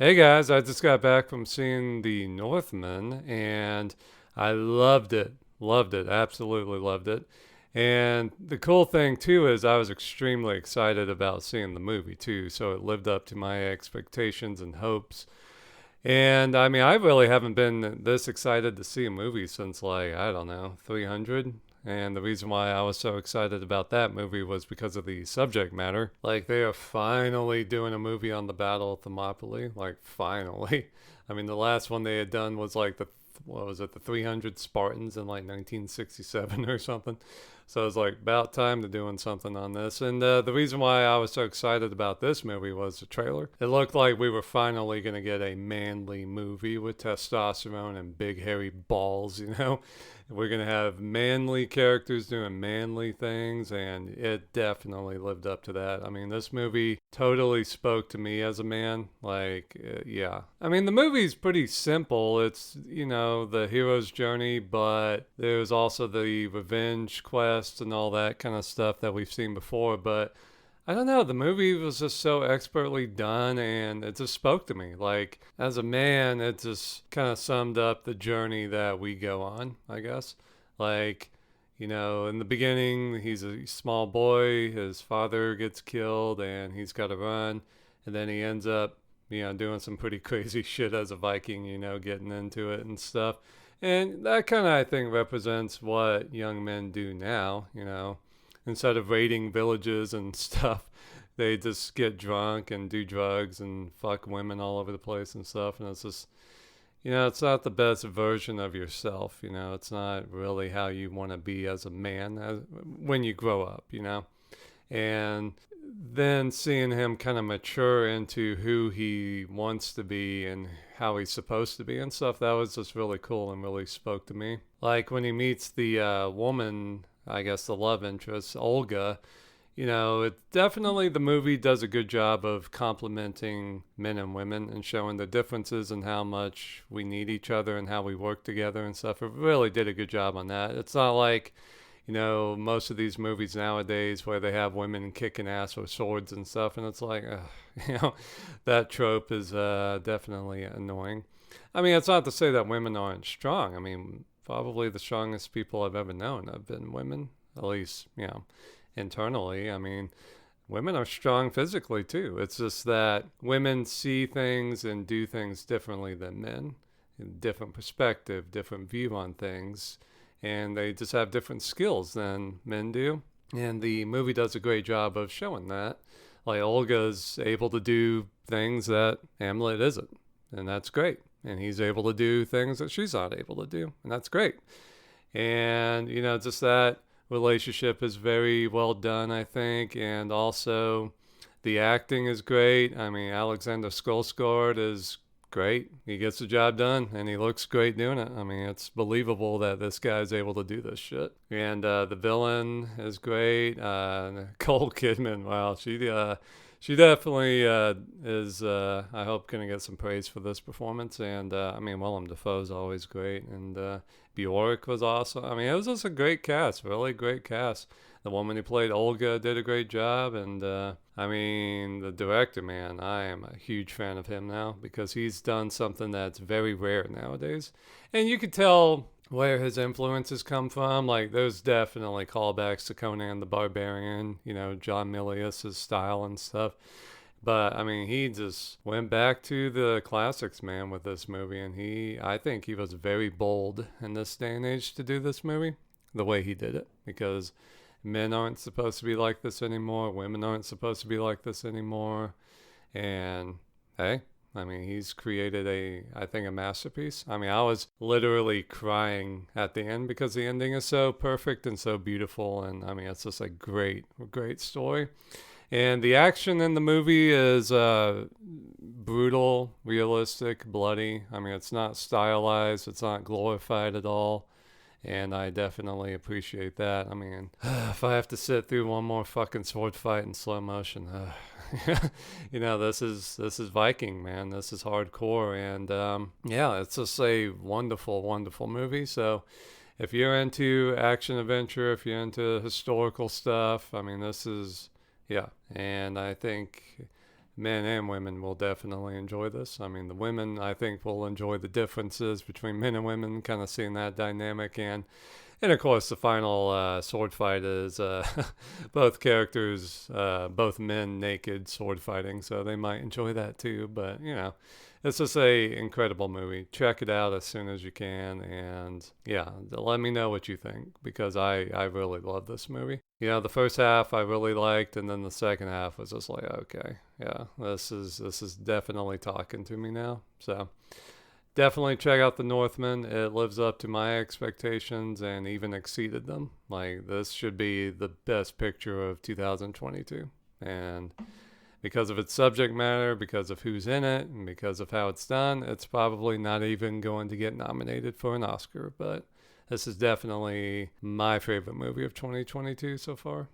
Hey guys, I just got back from seeing the Northman and I loved it. Loved it. Absolutely loved it. And the cool thing too is I was extremely excited about seeing the movie too, so it lived up to my expectations and hopes. And I mean, I really haven't been this excited to see a movie since like, I don't know, 300. And the reason why I was so excited about that movie was because of the subject matter. Like, they are finally doing a movie on the Battle of Thermopylae. Like, finally. I mean, the last one they had done was like what was it, the 300 Spartans in like 1967 or something. So it was like about time to doing something on this. And the reason why I was so excited about this movie was the trailer. It looked like we were finally going to get a manly movie with testosterone and big hairy balls, you know? We're going to have manly characters doing manly things, and it definitely lived up to that. I mean, this movie totally spoke to me as a man. Like, yeah. I mean, the movie's pretty simple. It's, the hero's journey, but there's also the revenge quest and all that kind of stuff that we've seen before. But I don't know. The movie was just so expertly done and it just spoke to me. Like, as a man, it just kind of summed up the journey that we go on, I guess. Like, in the beginning, he's a small boy, his father gets killed, and he's got to run. And then he ends up, doing some pretty crazy shit as a Viking, getting into it and stuff. And that kind of, I think, represents what young men do now, instead of raiding villages and stuff, they just get drunk and do drugs and fuck women all over the place and stuff. And it's just, it's not the best version of yourself. It's not really how you want to be as a man when you grow up, And then seeing him kind of mature into who he wants to be and how he's supposed to be and stuff, that was just really cool and really spoke to me. Like when he meets the woman, I guess the love interest, Olga, it definitely, the movie does a good job of complimenting men and women and showing the differences and how much we need each other and how we work together and stuff. It really did a good job on that. It's not like, most of these movies nowadays where they have women kicking ass with swords and stuff, and it's like, that trope is definitely annoying. I mean, it's not to say that women aren't strong. I mean, probably the strongest people I've ever known have been women, at least, internally. I mean, women are strong physically too. It's just that women see things and do things differently than men. Different perspective, different view on things, and they just have different skills than men do. And the movie does a great job of showing that. Like, Olga's able to do things that Hamlet isn't, and that's great. And he's able to do things that she's not able to do, and that's great. And, just that relationship is very well done, I think. And also, the acting is great. I mean, Alexander Skarsgård is great. He gets the job done, and he looks great doing it. I mean, it's believable that this guy's able to do this shit. And the villain is great. Nicole Kidman, wow, she definitely is, I hope, going to get some praise for this performance. And I mean, Willem Dafoe's always great. And Bjork was awesome. I mean, it was just a great cast, really great cast. The woman who played Olga did a great job. And I mean, the director, man, I am a huge fan of him now because he's done something that's very rare nowadays. And you could tell where his influences come from. Like, there's definitely callbacks to Conan the Barbarian, John Milius's style and stuff. But I mean, he just went back to the classics, man, with this movie. And I think he was very bold in this day and age to do this movie the way he did it, because men aren't supposed to be like this anymore. Women aren't supposed to be like this anymore. And hey, I mean, he's created I think, a masterpiece. I mean, I was literally crying at the end because the ending is so perfect and so beautiful. And I mean, it's just a great, great story. And the action in the movie is brutal, realistic, bloody. I mean, it's not stylized, it's not glorified at all. And I definitely appreciate that. I mean, if I have to sit through one more fucking sword fight in slow motion, this is Viking, man. This is hardcore, and yeah, it's just a wonderful, wonderful movie. So, if you're into action adventure, if you're into historical stuff, I mean, this is, yeah. And I think men and women will definitely enjoy this. I mean, the women, I think, will enjoy the differences between men and women, kind of seeing that dynamic. And of course, the final sword fight is both characters, both men naked sword fighting, so they might enjoy that too. But, it's just a incredible movie. Check it out as soon as you can, and yeah, let me know what you think, because I really love this movie. The first half I really liked, and then the second half was just like, okay, yeah, this is definitely talking to me now. So definitely check out The Northman. It lives up to my expectations and even exceeded them. Like, this should be the best picture of 2022, and because of its subject matter, because of who's in it, and because of how it's done, it's probably not even going to get nominated for an Oscar. But this is definitely my favorite movie of 2022 so far.